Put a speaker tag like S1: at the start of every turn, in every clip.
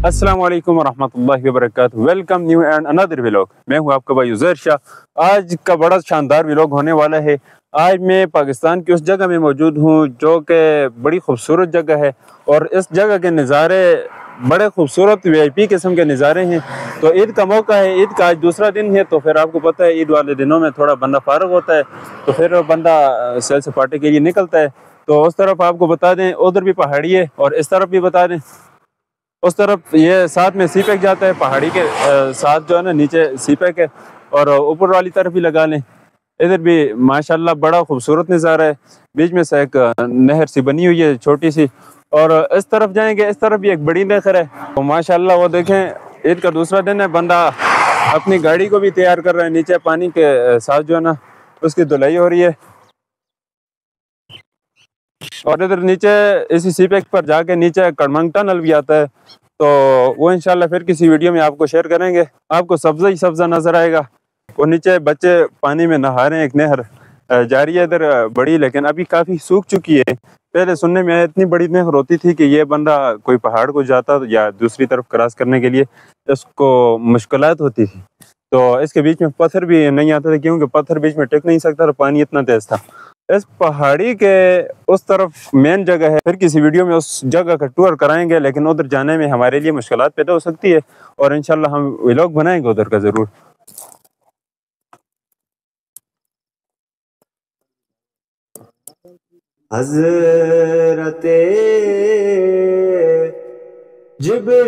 S1: अस्सलाम वालेकुम वरहमतुल्लाहि वबरकातुहू। Welcome new and another vlog. मैं हूं आपका भाई उज़ैर शाह। आज का बड़ा शानदार व्लॉग होने वाला है। आज मैं पाकिस्तान की उस जगह में मौजूद हूं जो कि बड़ी खूबसूरत जगह है और इस जगह के नज़ारे बड़े खूबसूरत VIP किस्म के नज़ारे हैं। तो ईद का मौका है, ईद का आज दूसरा दिन है, तो फिर आपको पता है ईद वाले दिनों में थोड़ा बंदा फारग होता है, तो फिर बंदा सैर सपाटे के लिए निकलता है। तो उस तरफ आपको बता दें उधर भी पहाड़ी है और इस तरफ भी बता दें उस तरफ ये साथ में सी पैक जाता है पहाड़ी के साथ जो है ना, नीचे सी पैक है और ऊपर वाली तरफ भी लगा लें। इधर भी माशाल्लाह बड़ा खूबसूरत नज़ारा है। बीच में से एक नहर सी बनी हुई है छोटी सी, और इस तरफ जाएंगे इस तरफ भी एक बड़ी नहर है। तो माशाल्लाह वो देखें ईद का दूसरा दिन है, बंदा अपनी गाड़ी को भी तैयार कर रहा है। नीचे पानी के साथ जो है ना उसकी धुलाई हो रही है, और इधर नीचे इसी सी पैक पर जाके नीचे कड़मंग टनल भी आता है, तो वो इंशाल्लाह फिर किसी वीडियो में आपको शेयर करेंगे। आपको सब्जा ही सब्जा नजर आएगा। वो नीचे बच्चे पानी में नहा रहे हैं, एक नहर जा रही है इधर बड़ी, लेकिन अभी काफ़ी सूख चुकी है। पहले सुनने में आया इतनी बड़ी नहर होती थी कि ये बंदा कोई पहाड़ को जाता या दूसरी तरफ क्रॉस करने के लिए इसको मुश्किलात होती थी, तो इसके बीच में पत्थर भी नहीं आते थे क्योंकि पत्थर बीच में टिक नहीं सकता था, पानी इतना तेज था। इस पहाड़ी के उस तरफ मेन जगह है, फिर किसी वीडियो में उस जगह का टूर कराएंगे, लेकिन उधर जाने में हमारे लिए मुश्किलात पैदा हो सकती है और इंशाल्लाह हम व्लॉग बनाएंगे उधर का ज़रूर।
S2: हज़रते जिब्रील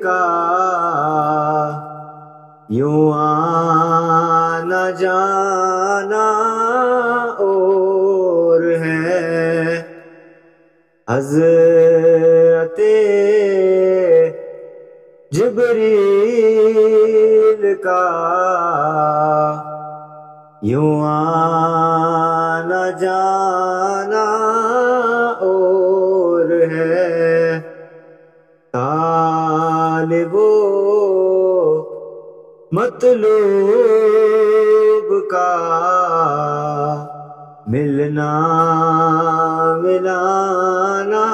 S2: का यूं आना जाना और है, हज़रते जिब्रील का यूं आना जाना और है, तालिबो मतलूब का मिलना मिलाना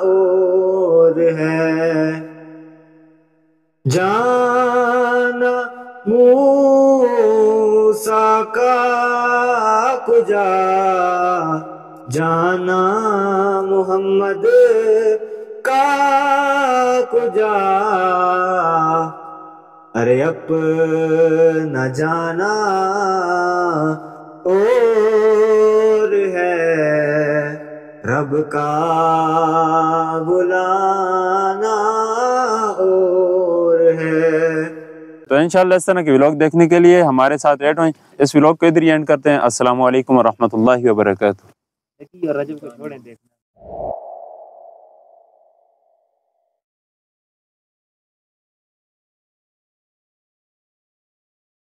S2: और है, जाना मूसा का कुजा जाना मोहम्मद का कुजा, अरे अपना जाना और है, रब का बुलाना और है।
S1: तो इंशाल्लाह इस तरह के व्लॉग देखने के लिए हमारे साथ ऐड हों। इस व्लॉग को इधर ही एंड करते हैं। अस्सलाम वालेकुम वरहमतुल्लाहि वबरकातुहू।